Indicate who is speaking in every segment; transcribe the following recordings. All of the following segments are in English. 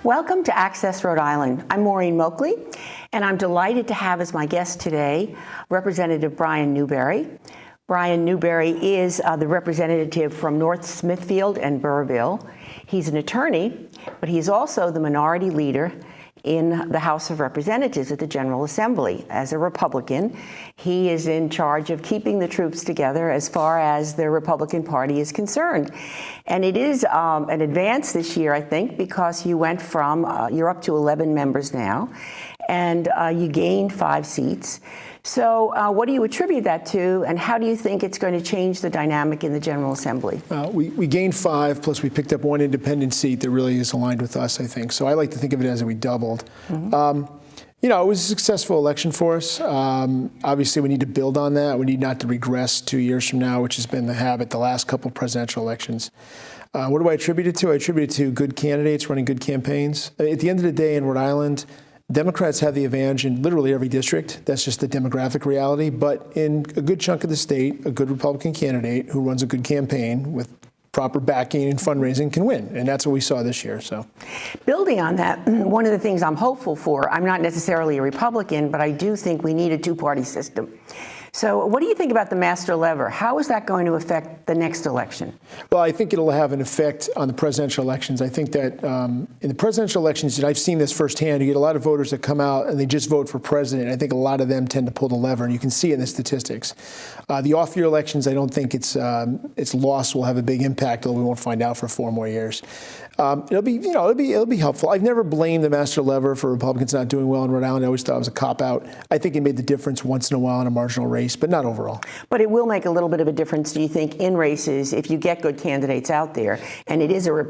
Speaker 1: Welcome to Access Rhode Island. I'm Maureen Moakley, and I'm delighted to have as my guest today Representative Brian Newberry. Brian Newberry is the representative from North Smithfield and Burrville. He's an attorney, but he's also the minority leader in the House of Representatives at the General Assembly. As a Republican, he is in charge of keeping the troops together as far as the Republican Party is concerned. And it is an advance this year, I think, because you went from, you're up to 11 members now, and you gained 5 seats. So what do you attribute that to, and how do you think it's going to change the dynamic in the General Assembly?
Speaker 2: We gained 5, plus we picked up 1 independent seat that really is aligned with us, I think. So I like to think of it as we doubled. Mm-hmm. You know, it was a successful election for us. Obviously, we need to build on that. We need not to regress 2 years from now, which has been the habit the last couple presidential elections. What do I attribute it to? I attribute it to good candidates running good campaigns. At the end of the day in Rhode Island, Democrats have the advantage in literally every district. That's just the demographic reality. But in a good chunk of the state, a good Republican candidate who runs a good campaign with proper backing and fundraising can win. And that's what we saw this year. So,
Speaker 1: building on that, one of the things I'm hopeful for, I'm not necessarily a Republican, but I do think we need a two-party system. So what do you think about the master lever? How is that going to affect the next election?
Speaker 2: Well, I think it'll have an effect on the presidential elections. I think that in the presidential elections, and I've seen this firsthand, you get a lot of voters that come out and they just vote for president. I think a lot of them tend to pull the lever, and you can see in the statistics. The off-year elections, I don't think its loss will have a big impact, although we won't find out for 4 more years. It'll be helpful. I've never blamed the master lever for Republicans not doing well in Rhode Island. I always thought it was a cop-out. I think it made the difference once in a while in a marginal race, but not overall.
Speaker 1: But it will make a little bit of a difference, do you think, in races if you get good candidates out there, and it is a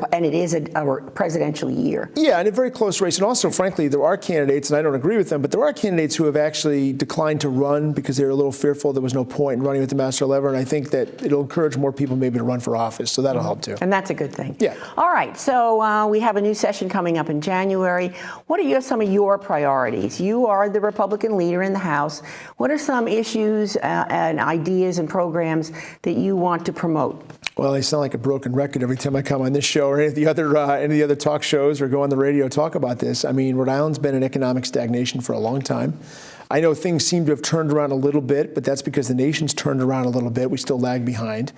Speaker 1: presidential year?
Speaker 2: Yeah, and a very close race. And also, frankly, there are candidates, and I don't agree with them, but there are candidates who have actually declined to run because they were a little fearful there was no point in running with the master lever. And I think that it'll encourage more people maybe to run for office, so that'll help too.
Speaker 1: And that's a good thing.
Speaker 2: Yeah.
Speaker 1: All right. So we have a new session coming up in January. What are some of your priorities? You are the Republican leader in the House. What are some issues and ideas and programs that you want to promote?
Speaker 2: Well, I sound like a broken record every time I come on this show or any of the other talk shows or go on the radio and talk about this. I mean, Rhode Island's been in economic stagnation for a long time. I know things seem to have turned around a little bit, but that's because the nation's turned around a little bit. We still lag behind.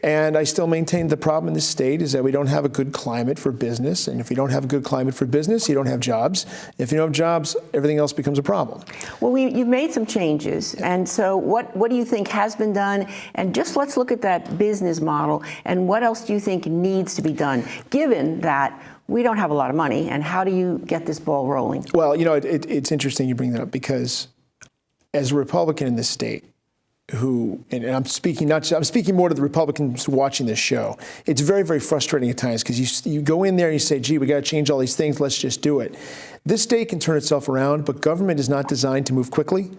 Speaker 2: And I still maintain the problem in this state is that we don't have a good climate for business. And if we don't have a good climate for business, you don't have jobs. If you don't have jobs, everything else becomes a problem.
Speaker 1: Well, you've made some changes. And so what do you think has been done? And just let's look at that business model. And what else do you think needs to be done, given that we don't have a lot of money? And how do you get this ball rolling?
Speaker 2: Well, you know, it's interesting you bring that up because as a Republican in this state, and I'm speaking more to the Republicans watching this show. It's very, very frustrating at times because you go in there and you say, gee, we got to change all these things. Let's just do it. This state can turn itself around, but government is not designed to move quickly,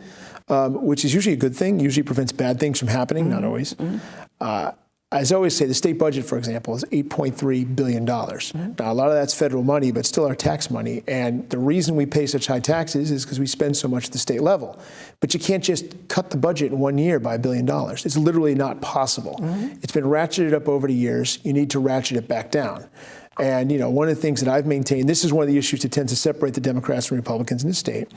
Speaker 2: which is usually a good thing. Usually prevents bad things from happening, not always. Mm-hmm. As I always say, the state budget, for example, is $8.3 billion. Mm-hmm. Now, a lot of that's federal money, but still our tax money. And the reason we pay such high taxes is because we spend so much at the state level. But you can't just cut the budget in 1 year by $1 billion. It's literally not possible. Mm-hmm. It's been ratcheted up over the years. You need to ratchet it back down. And, you know, one of the things that I've maintained, this is one of the issues that tends to separate the Democrats from Republicans in the state.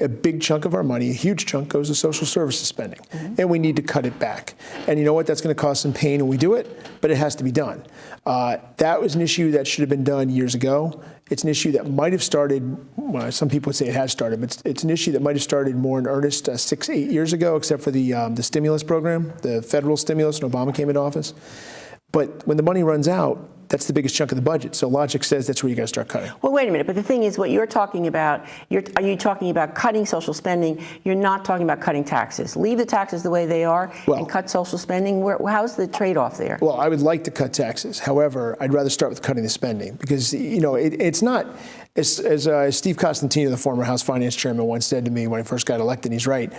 Speaker 2: A big chunk of our money, a huge chunk, goes to social services spending. Mm-hmm. And we need to cut it back. And you know what? That's going to cause some pain when we do it, but it has to be done. That was an issue that should have been done years ago. It's an issue that might have started, well, some people would say it has started, but it's an issue that might have started more in earnest 6, 8 years ago, except for the stimulus program, the federal stimulus when Obama came into office. But when the money runs out, that's the biggest chunk of the budget. So logic says that's where you got to start cutting.
Speaker 1: Well, wait a minute. But the thing is, what you're talking about, are you talking about cutting social spending? You're not talking about cutting taxes. Leave the taxes the way they are and cut social spending. How's the trade-off there?
Speaker 2: Well, I would like to cut taxes. However, I'd rather start with cutting the spending because, you know, it's not, as Steve Costantino, the former House Finance Chairman, once said to me when I first got elected, he's right.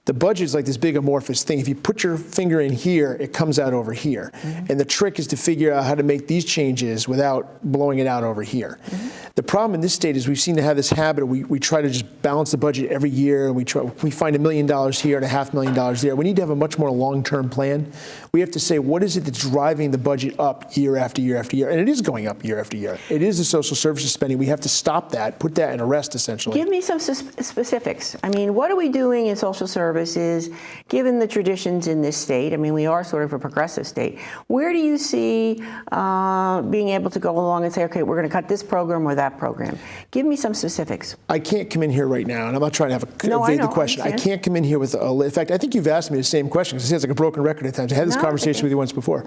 Speaker 2: The budget is like this big amorphous thing. If you put your finger in here, it comes out over here. Mm-hmm. And the trick is to figure out how to make these changes without blowing it out over here. Mm-hmm. The problem in this state is we've seen to have this habit of we try to just balance the budget every year, and we find $1 million here and $500,000 there. We need to have a much more long-term plan. We have to say, what is it that's driving the budget up year after year after year? And it is going up year after year. It is the social services spending. We have to stop that, put that in arrest, essentially.
Speaker 1: Give me some specifics. I mean, what are we doing in social services, given the traditions in this state? I mean, we are sort of a progressive state. Where do you see being able to go along and say, okay, we're going to cut this program or that program? Give me some specifics.
Speaker 2: I can't come in here right now, and I'm not trying to evade the question. I can't come in here with in fact, I think you've asked me the same question, because it sounds like a broken record at times. I had this conversation with you once before.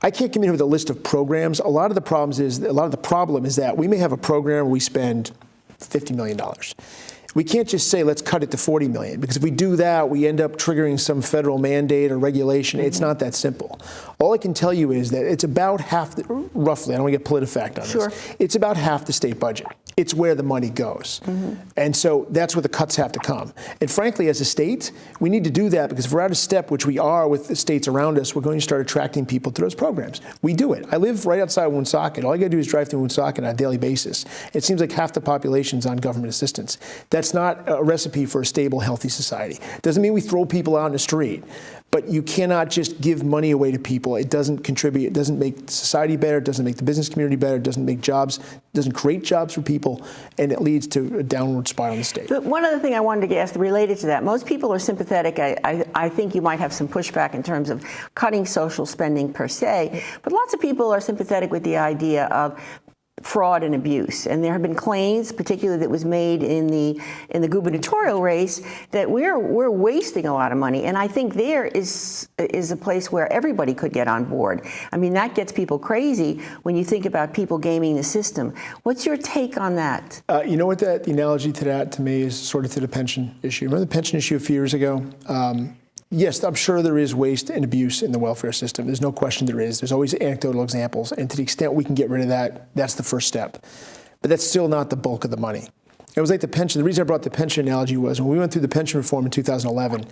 Speaker 2: I can't come in here with a list of programs. A lot of the problem is that we may have a program where we spend $50 million. We can't just say, let's cut it to $40 million, because if we do that, we end up triggering some federal mandate or regulation. It's not that simple. All I can tell you is that it's about half, roughly, I don't want to get PolitiFact on this. It's about half the state budget. It's where the money goes. And so that's where the cuts have to come. And frankly, as a state, we need to do that, because if we're out of step, which we are with the states around us, we're going to start attracting people to those programs. We do it. I live right outside Woonsocket. All I got to do is drive through Woonsocket on a daily basis. It seems like half the population's on government assistance. That's not a recipe for a stable, healthy society. Doesn't mean we throw people out in the street, but you cannot just give money away to people. It doesn't contribute. It doesn't make society better. It doesn't make the business community better. It doesn't make jobs. It doesn't create jobs for people, and it leads to a downward spiral in the state.
Speaker 1: But one other thing I wanted to ask related to that, most people are sympathetic. I think you might have some pushback in terms of cutting social spending per se, but lots of people are sympathetic with the idea of fraud and abuse. And there have been claims, particularly that was made in the gubernatorial race, that we're wasting a lot of money. And I think there is a place where everybody could get on board. I mean, that gets people crazy when you think about people gaming the system. What's your take on that?
Speaker 2: You know what the analogy to that, to me, is sort of to the pension issue. Remember the pension issue a few years ago? Yes, I'm sure there is waste and abuse in the welfare system. There's no question there is. There's always anecdotal examples. And to the extent we can get rid of that, that's the first step. But that's still not the bulk of the money. It was like the pension. The reason I brought the pension analogy was when we went through the pension reform in 2011,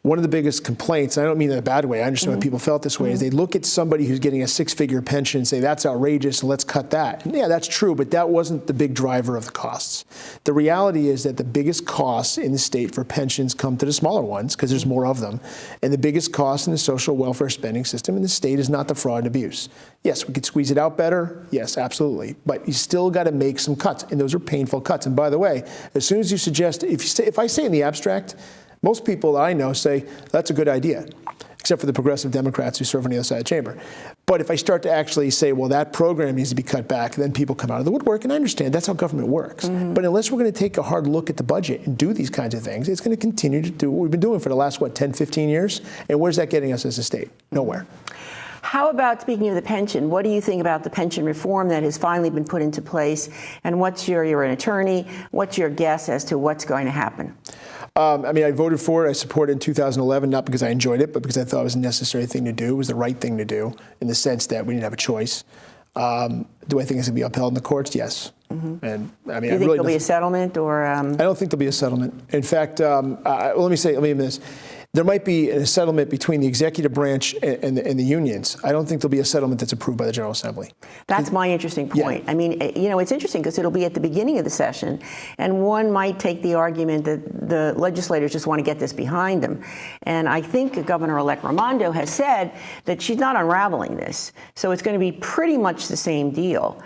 Speaker 2: one of the biggest complaints, and I don't mean that in a bad way, I understand why people felt this way, is they look at somebody who's getting a six-figure pension and say, that's outrageous, and let's cut that. And yeah, that's true, but that wasn't the big driver of the costs. The reality is that the biggest costs in the state for pensions come to the smaller ones, because there's more of them. And the biggest cost in the social welfare spending system in the state is not the fraud and abuse. Yes, we could squeeze it out better. Yes, absolutely. But you still got to make some cuts, and those are painful cuts. And by the way, as soon as you suggest, if I say in the abstract, most people that I know say, that's a good idea, except for the progressive Democrats who serve on the other side of the chamber. But if I start to actually say, well, that program needs to be cut back, then people come out of the woodwork, and I understand that's how government works. But unless we're going to take a hard look at the budget and do these kinds of things, it's going to continue to do what we've been doing for the last, 10, 15 years? And where's that getting us as a state? Nowhere.
Speaker 1: How about, speaking of the pension, what do you think about the pension reform that has finally been put into place? And you're an attorney, what's your guess as to what's going to happen?
Speaker 2: I mean, I voted for it. I supported it in 2011, not because I enjoyed it, but because I thought it was a necessary thing to do. It was the right thing to do in the sense that we didn't have a choice. Do I think it's going to be upheld in the courts? Yes. And I mean,
Speaker 1: do you think there'll be a settlement, or? I
Speaker 2: don't think there'll be a settlement. In fact, let me say this. There might be a settlement between the executive branch and the unions. I don't think there'll be a settlement that's approved by the General Assembly.
Speaker 1: That's my interesting point. Yeah. I mean, it's interesting because it'll be at the beginning of the session, and one might take the argument that the legislators just want to get this behind them. And I think Governor-elect Raimondo has said that she's not unraveling this. So it's going to be pretty much the same deal.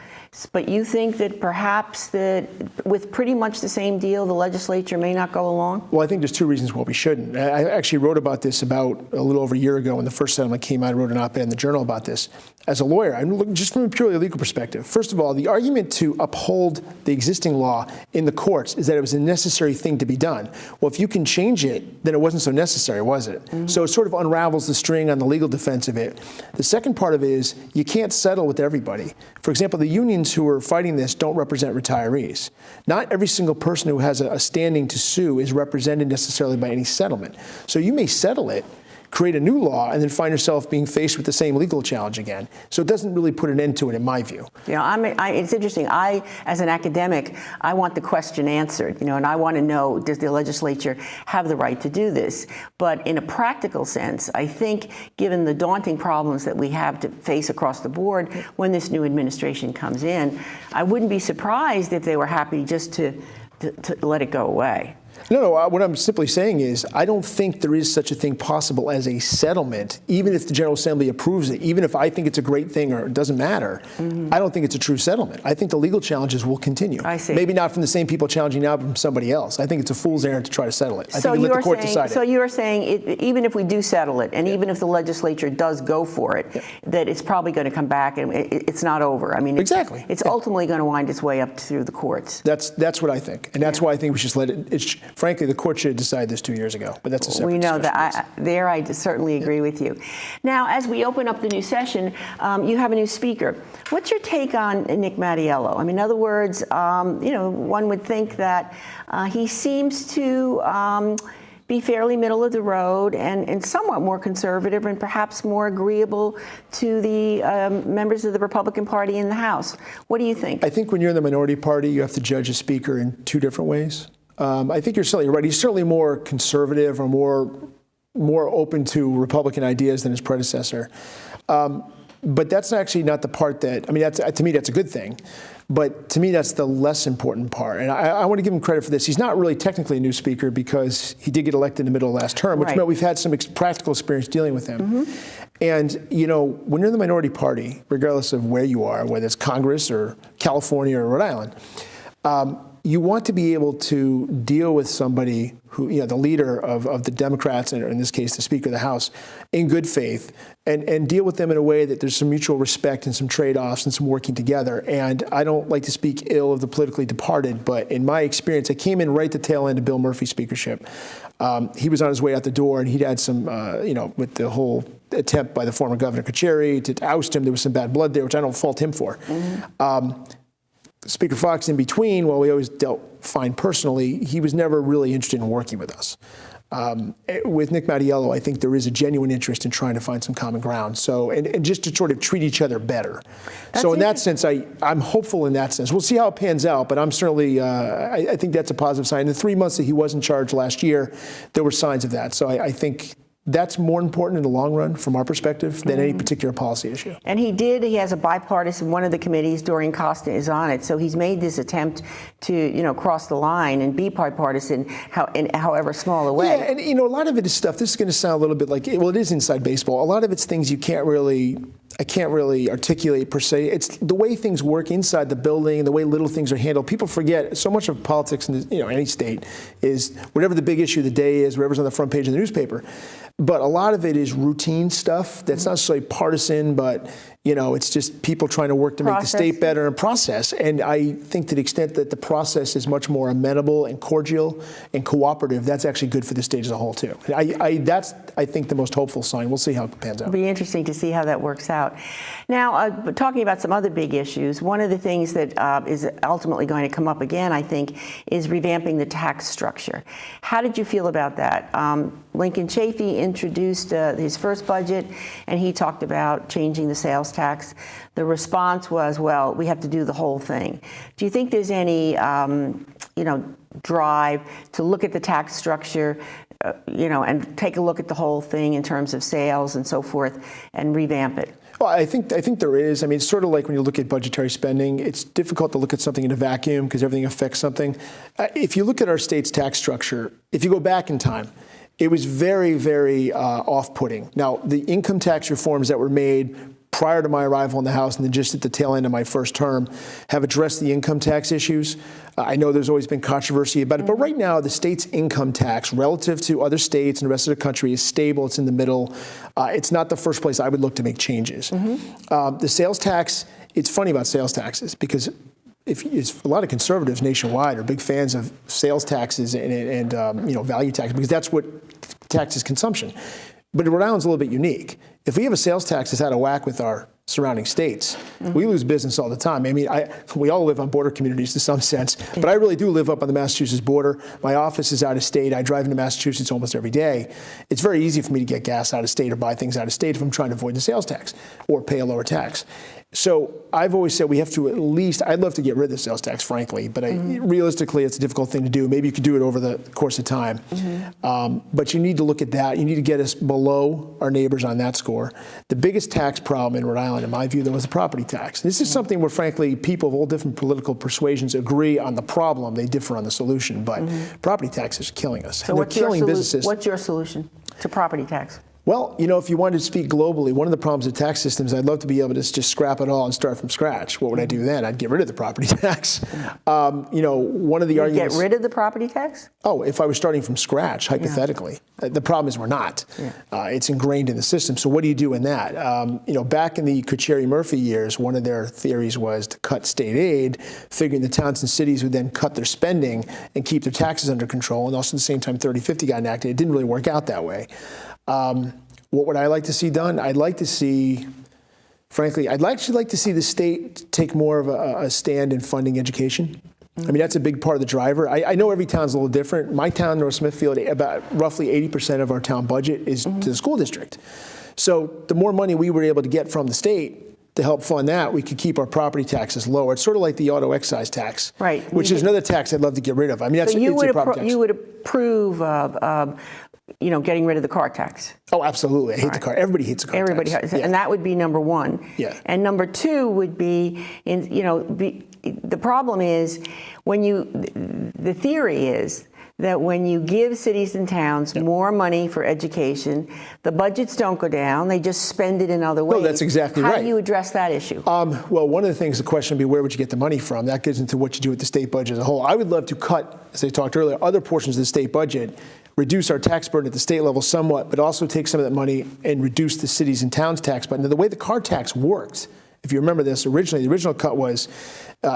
Speaker 1: But you think that perhaps that with pretty much the same deal, the legislature may not go along? Well,
Speaker 2: I think there's two reasons why we shouldn't. I actually wrote about this about a little over a year ago when the first settlement came out. I wrote an op-ed in the Journal about this. As a lawyer, I'm looking just from a purely legal perspective. First of all, the argument to uphold the existing law in the courts is that it was a necessary thing to be done. Well, if you can change it, then it wasn't so necessary, was it? So it sort of unravels the string on the legal defense of it. The second part of it is you can't settle with everybody. For example, the unions who are fighting this don't represent retirees. Not every single person who has a standing to sue is represented necessarily by any settlement. So you may settle it, create a new law and then find yourself being faced with the same legal challenge again. So it doesn't really put an end to it, in my view.
Speaker 1: It's interesting. As an academic, I want the question answered, and I want to know, does the legislature have the right to do this? But in a practical sense, I think given the daunting problems that we have to face across the board when this new administration comes in, I wouldn't be surprised if they were happy just to let it go away.
Speaker 2: No, what I'm simply saying is I don't think there is such a thing possible as a settlement, even if the General Assembly approves it, even if I think it's a great thing or it doesn't matter. I don't think it's a true settlement. I think the legal challenges will continue.
Speaker 1: I see.
Speaker 2: Maybe not from the same people challenging now, but from somebody else. I think it's a fool's errand to try to settle it. I think you let the court decide it.
Speaker 1: So you're saying even if we do settle it, and even if the legislature does go for it, that it's probably going to come back and it's not over. I mean,
Speaker 2: exactly.
Speaker 1: It's ultimately going to wind its way up through the courts.
Speaker 2: That's what I think, and that's why I think we should just let it. Frankly, the court should have decided this 2 years ago, but that's a separate
Speaker 1: discussion. We know
Speaker 2: discussion.
Speaker 1: that. I certainly agree with you. Now, as we open up the new session, you have a new speaker. What's your take on Nick Mattiello? I mean, in other words, one would think that he seems to be fairly middle of the road and somewhat more conservative and perhaps more agreeable to the members of the Republican Party in the House. What do you think?
Speaker 2: I think when you're in the minority party, you have to judge a speaker in two different ways. I think you're certainly right. He's certainly more conservative or more open to Republican ideas than his predecessor. But that's actually not the part that, I mean, to me, that's a good thing. But to me, that's the less important part. And I want to give him credit for this. He's not really technically a new speaker because he did get elected in the middle of last term, which meant we've had some practical experience dealing with him. And, when you're in the minority party, regardless of where you are, whether it's Congress or California or Rhode Island, you want to be able to deal with somebody who, the leader of the Democrats, and in this case, the Speaker of the House, in good faith, and deal with them in a way that there's some mutual respect and some trade-offs and some working together. And I don't like to speak ill of the politically departed, but in my experience, I came in right at the tail end of Bill Murphy's speakership. He was on his way out the door, and he'd had some, with the whole attempt by the former Governor Carcieri to oust him, there was some bad blood there, which I don't fault him for. Speaker Fox, in between, while we always dealt fine personally, he was never really interested in working with us. With Nick Mattiello, I think there is a genuine interest in trying to find some common ground. So, and just to sort of treat each other better. So in that sense, I'm hopeful in that sense. We'll see how it pans out, but I'm certainly, I think that's a positive sign. In the 3 months that he was in charge last year, there were signs of that. So I think that's more important in the long run from our perspective than any particular policy issue.
Speaker 1: And he has a bipartisan, one of the committees, Doreen Costa, is on it. So he's made this attempt to, cross the line and be bipartisan in however small a way.
Speaker 2: Yeah, and a lot of it is stuff, this is going to sound a little bit like, well, it is inside baseball. A lot of it's things I can't really articulate per se. It's the way things work inside the building and the way little things are handled. People forget so much of politics in any state is whatever the big issue of the day is, whatever's on the front page of the newspaper. But a lot of it is routine stuff that's not necessarily partisan, but it's just people trying to work to make the state better and process. And I think to the extent that the process is much more amenable and cordial and cooperative, that's actually good for the state as a whole too. That's, I think, the most hopeful sign. We'll see how it pans out.
Speaker 1: It'll be interesting to see how that works out. Now, talking about some other big issues, one of the things that is ultimately going to come up again, I think, is revamping the tax structure. How did you feel about that? Lincoln Chafee introduced his first budget, and he talked about changing the sales tax. The response was, well, we have to do the whole thing. Do you think there's any, drive to look at the tax structure, and take a look at the whole thing in terms of sales and so forth, and revamp it?
Speaker 2: Well, I think there is. I mean, it's sort of like when you look at budgetary spending, it's difficult to look at something in a vacuum because everything affects something. If you look at our state's tax structure, if you go back in time, it was very, very off-putting. Now, the income tax reforms that were made prior to my arrival in the House and then just at the tail end of my first term have addressed the income tax issues. I know there's always been controversy about it, but right now the state's income tax relative to other states and the rest of the country is stable. It's in the middle. It's not the first place I would look to make changes. The sales tax, it's funny about sales taxes because a lot of conservatives nationwide are big fans of sales taxes and value tax because that's what taxes consumption. But Rhode Island's a little bit unique. if we have a sales tax that's out of whack with our surrounding states, we lose business all the time. I mean, we all live on border communities to some sense, but I really do live up on the Massachusetts border. My office is out of state. I drive into Massachusetts almost every day. It's very easy for me to get gas out of state or buy things out of state if I'm trying to avoid the sales tax or pay a lower tax. So I've always said we have to at least, I'd love to get rid of the sales tax, frankly, but realistically, it's a difficult thing to do. Maybe you could do it over the course of time. But you need to look at that. You need to get us below our neighbors on that score. The biggest tax problem in Rhode Island, in my view, though, is the property tax. This is something where, frankly, people of all different political persuasions agree on the problem. They differ on the solution. But property taxes are killing us.
Speaker 1: So
Speaker 2: they're killing businesses.
Speaker 1: What's your solution to property tax?
Speaker 2: Well, you know, if you wanted to speak globally, one of the problems with tax systems, I'd love to be able to just scrap it all and start from scratch. What would I do then? I'd get rid of the property tax. You know, one of the arguments...
Speaker 1: Get rid of the property tax?
Speaker 2: Oh, if I was starting from scratch, hypothetically. The problem is we're not. It's ingrained in the system. So what do you do in that? You know, back in the Kucheri-Murphy years, one of their theories was to cut state aid, figuring the towns and cities would then cut their spending and keep their taxes under control. And also at the same time, 3050 got enacted. It didn't really work out that way. What would I like to see done? I'd like to see, frankly, I'd actually like to see the state take more of a stand in funding education. I mean, that's a big part of the driver. I know every town's a little different. My town, North Smithfield, about roughly 80% of our town budget is to the school district. So the more money we were able to get from the state to help fund that, we could keep our property taxes lower. It's sort of like the auto excise tax,
Speaker 1: right?
Speaker 2: Which is another tax I'd love to get rid of. I mean, that's
Speaker 1: so you
Speaker 2: it's a property tax.
Speaker 1: You would approve of, you know, getting rid of the car tax.
Speaker 2: Oh, absolutely. I hate the car. Everybody hates the car tax.
Speaker 1: And that would be number one.
Speaker 2: Yeah.
Speaker 1: And number two would be, the problem is the theory is that when you give cities and towns more money for education, the budgets don't go down, they just spend it in other ways.
Speaker 2: No, that's exactly right.
Speaker 1: How do you address that issue?
Speaker 2: Well, one of the things, the question would be, where would you get the money from? That gets into what you do with the state budget as a whole. I would love to cut, as I talked earlier, other portions of the state budget, reduce our tax burden at the state level somewhat, but also take some of that money and reduce the cities and towns tax burden. Now, the way the car tax worked, if you remember this originally, the original cut was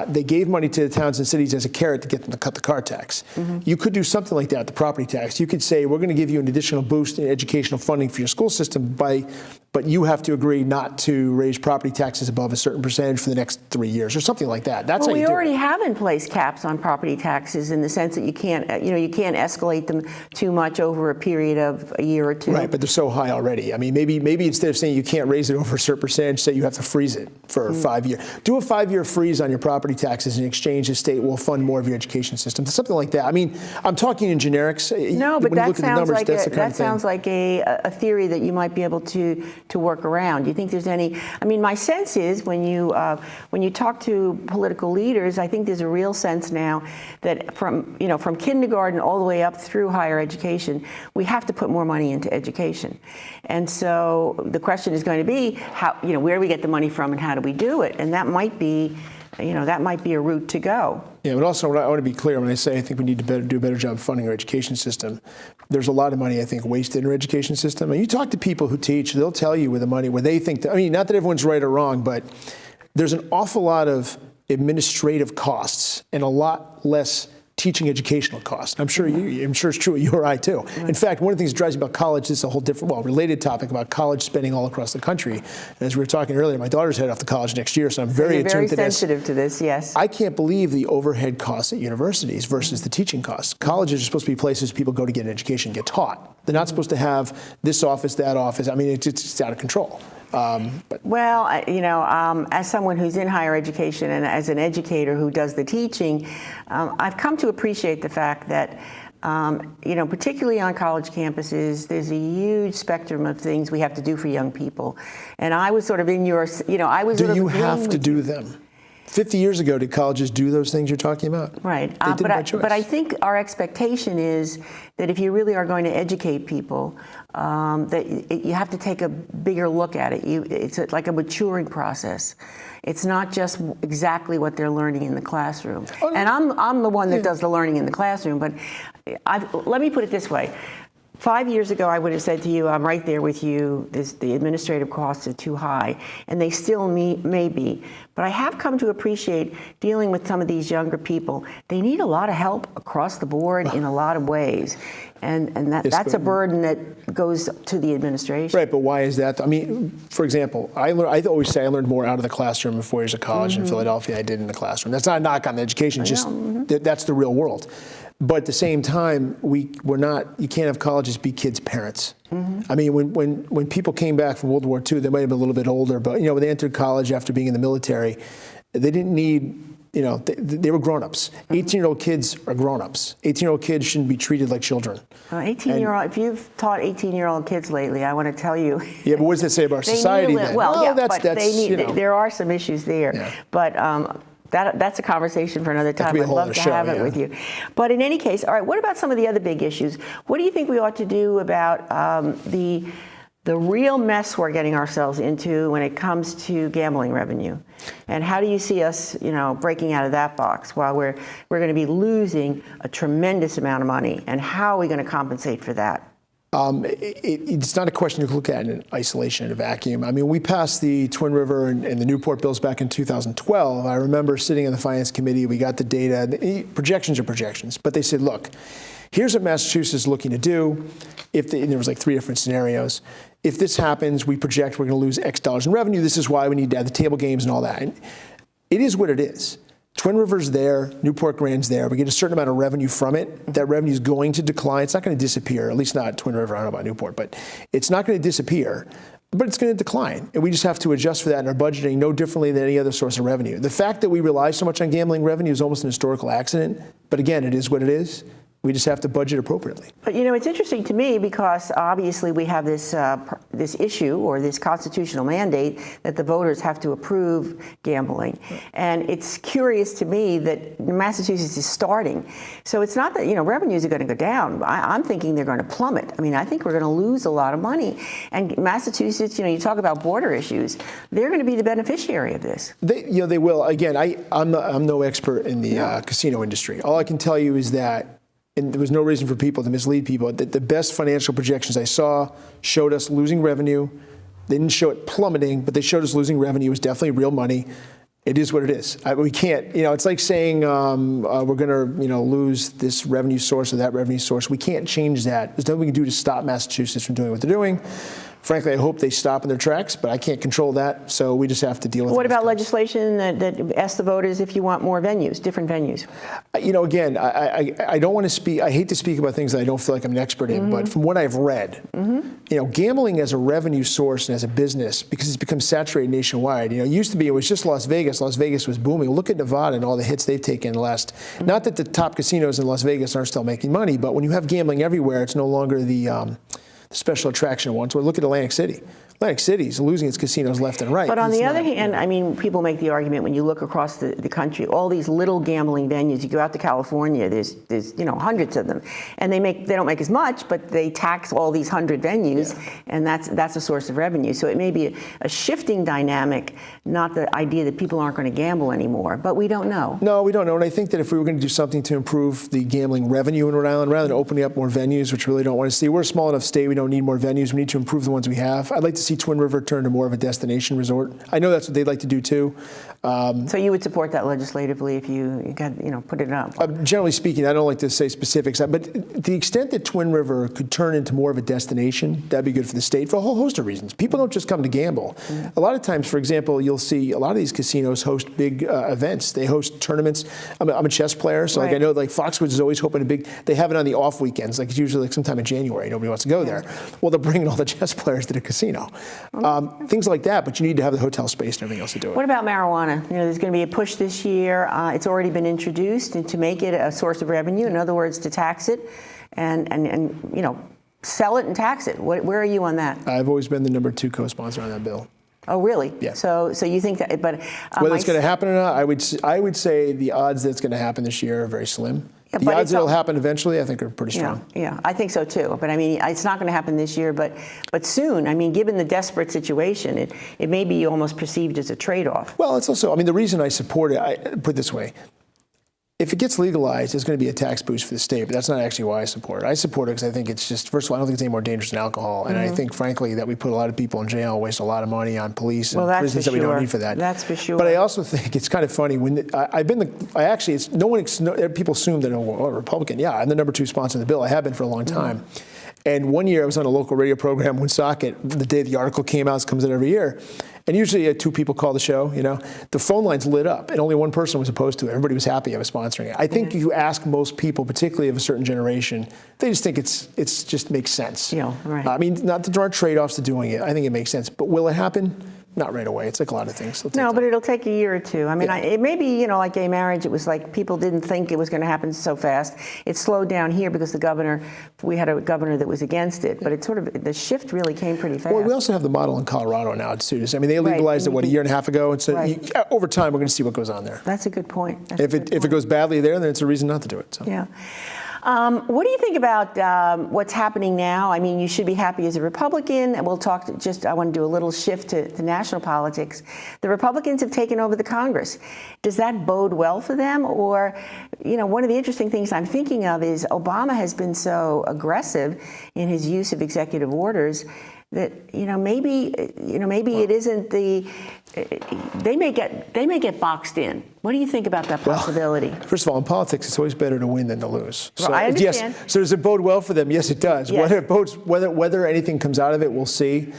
Speaker 2: they gave money to the towns and cities as a carrot to get them to cut the car tax. You could do something like that with the property tax. You could say, we're going to give you an additional boost in educational funding for your school system, but you have to agree not to raise property taxes above a certain percentage for the next 3 years or something like that. That's how you do it.
Speaker 1: We already have in place caps on property taxes in the sense that you can't escalate them too much over a period of a year or two.
Speaker 2: Right, but they're so high already. I mean, maybe instead of saying you can't raise it over a certain percentage, say you have to freeze it for 5 years. Do a 5-year freeze on your property taxes in exchange the state will fund more of your education system. Something like that. I mean, I'm talking in generics.
Speaker 1: No, but that
Speaker 2: sounds
Speaker 1: like a theory that you might be able to work around. Do you think there's any? I mean, my sense is when you talk to political leaders, I think there's a real sense now that from kindergarten all the way up through higher education, we have to put more money into education. And so the question is going to be where do we get the money from and how do we do it? And that might be a route to go.
Speaker 2: Yeah, but also I want to be clear when I say I think we need to do a better job of funding our education system. There's a lot of money, I think, wasted in our education system. And you talk to people who teach, they'll tell you where the money, where they think, not that everyone's right or wrong, but there's an awful lot of administrative costs and a lot less teaching educational costs. I'm sure it's true at URI too. Right. In fact, one of the things that drives me about college is a whole different, related topic about college spending all across the country. And as we were talking earlier, my daughter's headed off to college next year, so I'm very attuned to this.
Speaker 1: Very sensitive to this, yes.
Speaker 2: I can't believe the overhead costs at universities versus the teaching costs. Colleges are supposed to be places people go to get an education, get taught. They're not supposed to have this office, that office. I mean, it's out of control.
Speaker 1: As someone who's in higher education and as an educator who does the teaching, I've come to appreciate the fact that, particularly on college campuses, there's a huge spectrum of things we have to do for young people. And I was sort of in your, I was sort of.
Speaker 2: Do you have to do them? 50 years ago, did colleges do those things you're talking about?
Speaker 1: Right.
Speaker 2: They did by choice.
Speaker 1: But I think our expectation is that if you really are going to educate people, that you have to take a bigger look at it. It's like a maturing process. It's not just exactly what they're learning in the classroom. And I'm the one that does the learning in the classroom, but let me put it this way. 5 years ago, I would have said to you, I'm right there with you, the administrative costs are too high, and they still may be. But I have come to appreciate dealing with some of these younger people. They need a lot of help across the board in a lot of ways. And that's a burden that goes to the administration.
Speaker 2: Right, but why is that? I mean, for example, I always say I learned more out of the classroom in 4 years of college in Philadelphia I did in the classroom. That's not a knock on the education, just that's the real world. But at the same time, you can't have colleges be kids' parents. I mean, when people came back from World War II, they might have been a little bit older, but when they entered college after being in the military, they didn't need, they were grown-ups. 18-year-old kids are grown-ups. 18-year-old kids shouldn't be treated like children.
Speaker 1: 18-year-old, if you've taught 18-year-old kids lately, I want to tell you.
Speaker 2: Yeah, but what does that say about our society then?
Speaker 1: Well, yeah, but there are some issues there. Yeah. But that's a conversation for another time. I'd love to have it with you. But in any case, all right, what about some of the other big issues? What do you think we ought to do about the real mess we're getting ourselves into when it comes to gambling revenue? And how do you see us, breaking out of that box while we're going to be losing a tremendous amount of money? And how are we going to compensate for that?
Speaker 2: It's not a question you can look at in isolation, in a vacuum. I mean, we passed the Twin River and the Newport bills back in 2012. I remember sitting in the Finance Committee, we got the data. Projections are projections, but they said, look, here's what Massachusetts is looking to do. And there was like 3 different scenarios. If this happens, we project we're going to lose X dollars in revenue. This is why we need to have the table games and all that. And it is what it is. Twin River's there, Newport Grand's there. We get a certain amount of revenue from it. That revenue is going to decline. It's not going to disappear, at least not Twin River. I don't know about Newport, but it's not going to disappear, but it's going to decline. And we just have to adjust for that in our budgeting no differently than any other source of revenue. The fact that we rely so much on gambling revenue is almost an historical accident, but again, it is what it is. We just have to budget appropriately.
Speaker 1: But it's interesting to me because obviously we have this issue or this constitutional mandate that the voters have to approve gambling, and it's curious to me that Massachusetts is starting. So it's not that revenues are going to go down. I'm thinking they're going to plummet. I mean, I think we're going to lose a lot of money. And Massachusetts, you talk about border issues, they're going to be the beneficiary of this.
Speaker 2: They will. Again, I'm no expert in the casino industry. All I can tell you is that. And there was no reason for people to mislead people. The best financial projections I saw showed us losing revenue. They didn't show it plummeting, but they showed us losing revenue. It was definitely real money. It is what it is. We can't, it's like saying we're going to, lose this revenue source or that revenue source. We can't change that. There's nothing we can do to stop Massachusetts from doing what they're doing. Frankly, I hope they stop in their tracks, but I can't control that, so we just have to deal with it.
Speaker 1: What about legislation that asks the voters if you want more venues, different venues?
Speaker 2: Again, I don't want to speak, I hate to speak about things that I don't feel like I'm an expert in, but from what I've read, gambling as a revenue source and as a business, because it's become saturated nationwide, it used to be, it was just Las Vegas. Las Vegas was booming. Look at Nevada and all the hits they've taken in the last, not that the top casinos in Las Vegas aren't still making money, but when you have gambling everywhere, it's no longer the special attraction ones. Well, look at Atlantic City. Atlantic City is losing its casinos left and right.
Speaker 1: But on the other hand, I mean, people make the argument when you look across the country, all these little gambling venues. You go out to California, there's hundreds of them, and they don't make as much, but they tax all these 100 venues, and that's a source of revenue. So it may be a shifting dynamic, not the idea that people aren't going to gamble anymore. But we don't know.
Speaker 2: No, we don't know. And I think that if we were going to do something to improve the gambling revenue in Rhode Island, rather than opening up more venues, which we really don't want to see, we're a small enough state. We don't need more venues. We need to improve the ones we have. I'd like to see Twin River turn to more of a destination resort. I know that's what they'd like to do too.
Speaker 1: So you would support that legislatively if you put it up?
Speaker 2: Generally speaking, I don't like to say specifics, but to the extent that Twin River could turn into more of a destination, that'd be good for the state for a whole host of reasons. People don't just come to gamble. A lot of times, for example, you'll see a lot of these casinos host big events. They host tournaments. I'm a chess player, so I know Foxwoods is always hoping they have it on the off weekends, it's usually sometime in January. Nobody wants to go there. Well, they're bringing all the chess players to the casino. Things like that, but you need to have the hotel space and everything else to do it.
Speaker 1: What about marijuana? There's going to be a push this year. It's already been introduced and to make it a source of revenue. In other words, to tax it and sell it and tax it. Where are you on that?
Speaker 2: I've always been the number 2 co-sponsor on that bill.
Speaker 1: Oh, really?
Speaker 2: Yeah.
Speaker 1: So you think that, but
Speaker 2: whether it's going to happen or not, I would say the odds that it's going to happen this year are very slim.
Speaker 1: Yeah,
Speaker 2: the odds that it'll happen eventually, I think, are pretty strong.
Speaker 1: Yeah, I think so too. But I mean, it's not going to happen this year, but soon. I mean, given the desperate situation, it may be almost perceived as a trade-off.
Speaker 2: Well, it's also, the reason I support it, I put it this way, if it gets legalized, it's going to be a tax boost for the state, but that's not actually why I support it. I support it because I think it's just, first of all, I don't think it's any more dangerous than alcohol. And I think, frankly, that we put a lot of people in jail, waste a lot of money on police and prisons that we don't need for that.
Speaker 1: That's for sure.
Speaker 2: But I also think it's kind of funny when people assume that, oh, a Republican. Yeah, I'm the number 2 sponsor of the bill. I have been for a long time. And one year I was on a local radio program, Woonsocket, the day the article came out, it comes out every year. And usually 2 people call the show, The phone lines lit up and only one person was opposed to it. Everybody was happy I was sponsoring it. I think if you ask most people, particularly of a certain generation, they just think it's just makes sense.
Speaker 1: Yeah, right.
Speaker 2: I mean, not that there aren't trade-offs to doing it. I think it makes sense. But will it happen? Not right away. It's like a lot of things.
Speaker 1: No, but it'll take a year or 2. I mean, it may be, like gay marriage, it was like people didn't think it was going to happen so fast. It slowed down here because we had a governor that was against it, but it sort of, the shift really came pretty fast.
Speaker 2: Well, we also have the model in Colorado now, too. I mean, they legalized it, a year and a half ago? And so over time, we're going to see what goes on there.
Speaker 1: That's a good point.
Speaker 2: If it goes badly there, then it's a reason not to do it. So.
Speaker 1: Yeah. What do you think about what's happening now? I mean, you should be happy as a Republican. And we'll talk I want to do a little shift to national politics. The Republicans have taken over the Congress. Does that bode well for them? Or, one of the interesting things I'm thinking of is Obama has been so aggressive in his use of executive orders that maybe it isn't they may get boxed in. What do you think about that possibility?
Speaker 2: Well, first of all, in politics, it's always better to win than to lose.
Speaker 1: So, I understand.
Speaker 2: Yes. So does it bode well for them? Yes, it does.
Speaker 1: Yes.
Speaker 2: Whether anything comes out of it, we'll see.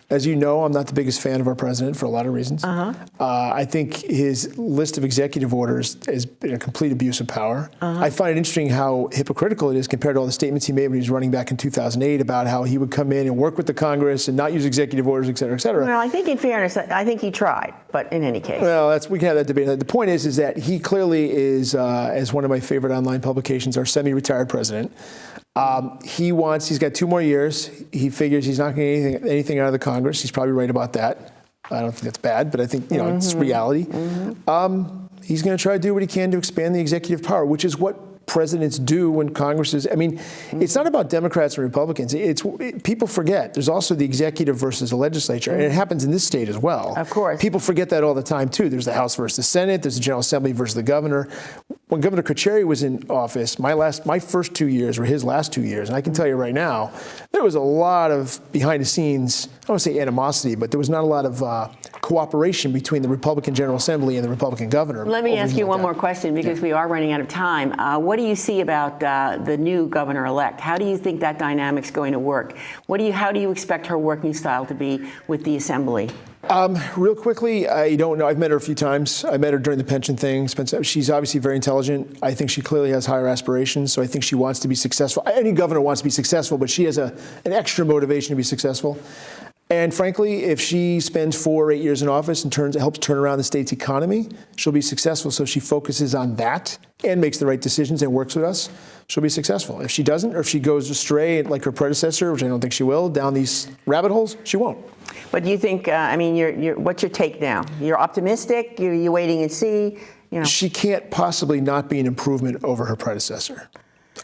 Speaker 2: As you know, I'm not the biggest fan of our president for a lot of reasons. I think his list of executive orders is a complete abuse of power. I find it interesting how hypocritical it is compared to all the statements he made when he was running back in 2008 about how he would come in and work with the Congress and not use executive orders, et cetera, et cetera.
Speaker 1: Well, I think in fairness, I think he tried, but in any case.
Speaker 2: Well, we can have that debate. The point is that he clearly is, as one of my favorite online publications, our semi-retired president. He's got 2 more years. He figures he's not going to get anything out of the Congress. He's probably right about that. I don't think that's bad, but I think, it's reality. He's going to try to do what he can to expand the executive power, which is what presidents do when Congress is, it's not about Democrats and Republicans. People forget. There's also the executive versus the legislature, and it happens in this state as well.
Speaker 1: Of course.
Speaker 2: People forget that all the time, too. There's the House versus the Senate. There's the General Assembly versus the governor. When Governor Carcieri was in office, my first 2 years were his last 2 years, and I can tell you right now, there was a lot of behind the scenes, I don't want to say animosity, but there was not a lot of cooperation between the Republican General Assembly and the Republican governor.
Speaker 1: Let me ask you one more question because we are running out of time. What do you see about the new governor-elect? How do you think that dynamic's going to work? How do you expect her working style to be with the Assembly?
Speaker 2: Real quickly, I don't know. I've met her a few times. I met her during the pension thing. She's obviously very intelligent. I think she clearly has higher aspirations, so I think she wants to be successful. Any governor wants to be successful, but she has an extra motivation to be successful. And frankly, if she spends 4 or 8 years in office and helps turn around the state's economy, she'll be successful. So if she focuses on that and makes the right decisions and works with us, she'll be successful. If she doesn't, or if she goes astray like her predecessor, which I don't think she will, down these rabbit holes, she won't.
Speaker 1: But do you think, what's your take now? You're optimistic? You're waiting and see?
Speaker 2: She can't possibly not be an improvement over her predecessor.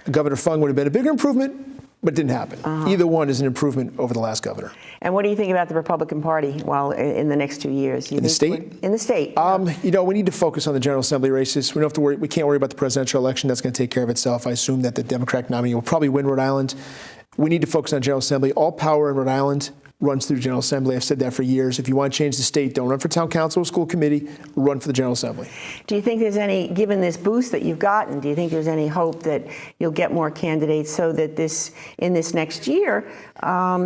Speaker 2: Governor Fung would have been a bigger improvement, but it didn't happen. Either one is an improvement over the last governor.
Speaker 1: And what do you think about the Republican Party in the next 2 years?
Speaker 2: In the state?
Speaker 1: In the state.
Speaker 2: We need to focus on the General Assembly races. We don't have to worry. We can't worry about the presidential election. That's going to take care of itself. I assume that the Democratic nominee will probably win Rhode Island. We need to focus on General Assembly. All power in Rhode Island runs through the General Assembly. I've said that for years. If you want to change the state, don't run for town council or school committee, run for the General Assembly.
Speaker 1: Do you think there's given this boost that you've gotten, do you think there's any hope that you'll get more candidates so that in this next year,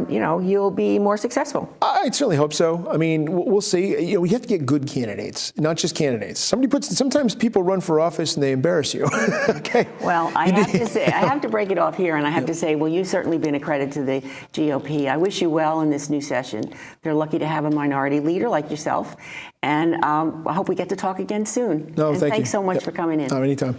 Speaker 1: you'll be more successful?
Speaker 2: I certainly hope so. We'll see. We have to get good candidates, not just candidates. Sometimes people run for office and they embarrass you. Okay.
Speaker 1: Well, I have to break it off here, and I have to say, well, you've certainly been a credit to the GOP. I wish you well in this new session. They're lucky to have a minority leader like yourself, and I hope we get to talk again soon.
Speaker 2: No, thank you.
Speaker 1: Thanks so much for coming in.
Speaker 2: Anytime.